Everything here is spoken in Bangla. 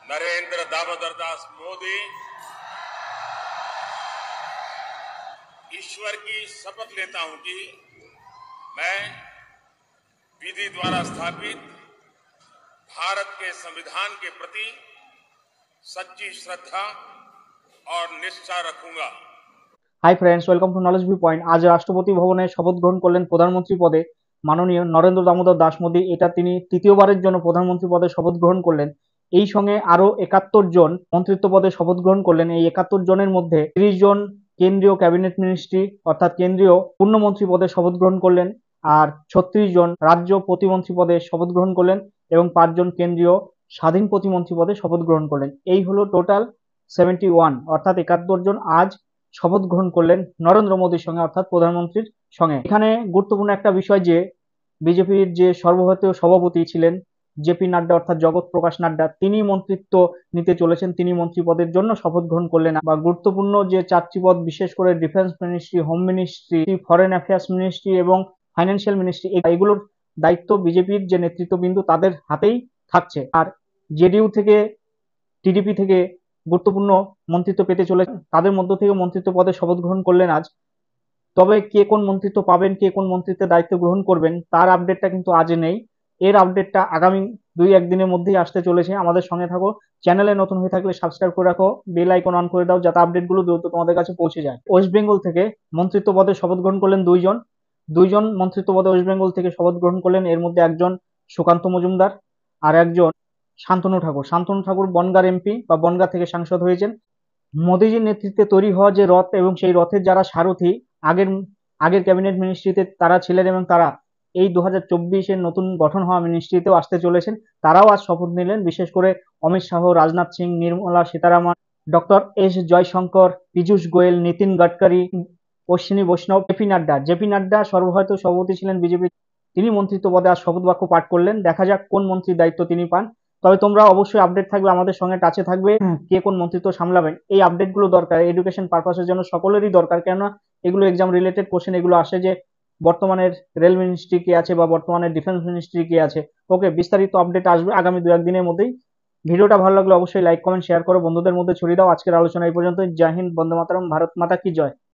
नरेंद्र दामोदर दास मोदी ईश्वर की शपथ लेता हूं कि मैं विधि द्वारा स्थापित भारत के संविधान के प्रति सच्ची श्रद्धा और निष्ठा रखूंगा। Hi friends, welcome to knowledge view point. আজ রাষ্ট্রপতি ভবনে শপথ গ্রহণ করলেন প্রধানমন্ত্রী পদে মাননীয় নরেন্দ্র দামোদর দাস মোদী। এটা তিনি তৃতীয়বারের জন্য প্রধানমন্ত্রী পদে শপথ গ্রহণ করলেন। এই সঙ্গে আরো ৭১ জন মন্ত্রিত্ব পদে শপথ গ্রহণ করলেন। এই ৭১ জনের মধ্যে ৩০ জন কেন্দ্রীয় ক্যাবিনেট মিনিস্ট্রি অর্থাৎ কেন্দ্রীয় পূর্ণমন্ত্রী পদে শপথ গ্রহণ করলেন, আর ৩৬ জন রাজ্য প্রতিমন্ত্রী পদে শপথ গ্রহণ করলেন এবং ৫ জন কেন্দ্রীয় স্বাধীন প্রতিমন্ত্রী পদে শপথ গ্রহণ করলেন। এই হলো টোটাল ৭১, অর্থাৎ ৭১ জন আজ শপথ গ্রহণ করলেন নরেন্দ্র মোদীর সঙ্গে অর্থাৎ প্রধানমন্ত্রীর সঙ্গে। এখানে গুরুত্বপূর্ণ একটা বিষয় যে বিজেপির যে সর্বভারতীয় সভাপতি ছিলেন জেপি নাড্ডা অর্থাৎ জগৎ প্রকাশ নাড্ডা, তিনি মন্ত্রিত্ব নিতে চলেছেন। তিনি মন্ত্রী পদের জন্য শপথ গ্রহণ করলেন। বা গুরুত্বপূর্ণ যে ৪টি পদ, বিশেষ করে defence ministry, home ministry, foreign affairs ministry এবং ফাইন্যান্সিয়াল মিনিস্ট্রি, এগুলোর দায়িত্ব বিজেপির যে নেতৃত্ববিন্দু তাদের হাতেই থাকছে। আর জেডিইউ থেকে, টিডিপি থেকে গুরুত্বপূর্ণ মন্ত্রিত্ব পেতে চলেছে, তাদের মধ্য থেকে মন্ত্রিত্ব পদে শপথ গ্রহণ করলেন আজ। তবে কে কোন মন্ত্রিত্ব পাবেন, কে কোন মন্ত্রিত্বের দায়িত্ব গ্রহণ করবেন, তার আপডেটটা কিন্তু আজ নেই। এর আপডেটটা আগামী ২-১ দিনের মধ্যেই আসতে চলেছে। আমাদের সঙ্গে থাকো। চ্যানেলে নতুন হয়ে থাকলে সাবস্ক্রাইব করে রাখো, বেল আইকন অন করে দাও যাতে আপডেটগুলো দ্রুত তোমাদের কাছে পৌঁছে যায়। ওয়েস্ট বেঙ্গল থেকে মন্ত্রিত্ব পদে শপথ গ্রহণ করলেন দুইজন মন্ত্রিত্ব পদে ওয়েস্ট বেঙ্গল থেকে শপথ গ্রহণ করলেন। এর মধ্যে একজন সুকান্ত মজুমদার আর একজন শান্তনু ঠাকুর বনগাঁর এমপি বা বনগাঁ থেকে সাংসদ হয়েছেন। মোদীজির নেতৃত্বে তৈরি হওয়া যে রথ এবং সেই রথের যারা সারথি আগের ক্যাবিনেট মিনিস্ট্রিতে তারা ছিলেন এবং তারা এই ২০২৪-এর নতুন গঠন হওয়া মিনিস্ট্রিতেও আসতে চলেছেন, তারাও আজ শপথ নিলেন। বিশেষ করে অমিত শাহ, রাজনাথ সিং, নির্মলা সীতারামন, ডক্টর এস জয়শঙ্কর, পীযূষ গোয়েল, নীতিন গাডকারি, অশ্বিনী বৈষ্ণব, জেপি নাড্ডা সর্বভারতীয় সভাপতি ছিলেন বিজেপি, তিনি মন্ত্রিত্ব পদে আজ শপথ বাক্য পাঠ করলেন। দেখা যাক কোন মন্ত্রীর দায়িত্ব তিনি পান। তবে তোমরা অবশ্যই আপডেট থাকবে, আমাদের সঙ্গে টাচে থাকবে, কে কোন মন্ত্রিত্ব সামলাবেন। এই আপডেটগুলো দরকার এডুকেশন পারপাসের জন্য, সকলেরই দরকার। কেননা এগুলো এক্সাম রিলেটেড কোশ্চেন, এগুলো আসে যে বর্তমানের রেল মিনিস্ট্রি কে আছে বা বর্তমানের ডিফেন্স মিনিস্ট্রি কে আছে। ওকে, বিস্তারিত আপডেট আসবে আগামী ২-১ দিনের মধ্যেই। ভিডিওটা ভালো লাগলে অবশ্যই লাইক, কমেন্ট, শেয়ার করো, বন্ধুদের মধ্যে ছড়িয়ে দাও। আজকের আলোচনা এই পর্যন্ত। জয় হিন্দ, বন্দে মাতরম, ভারত মাতা কি জয়।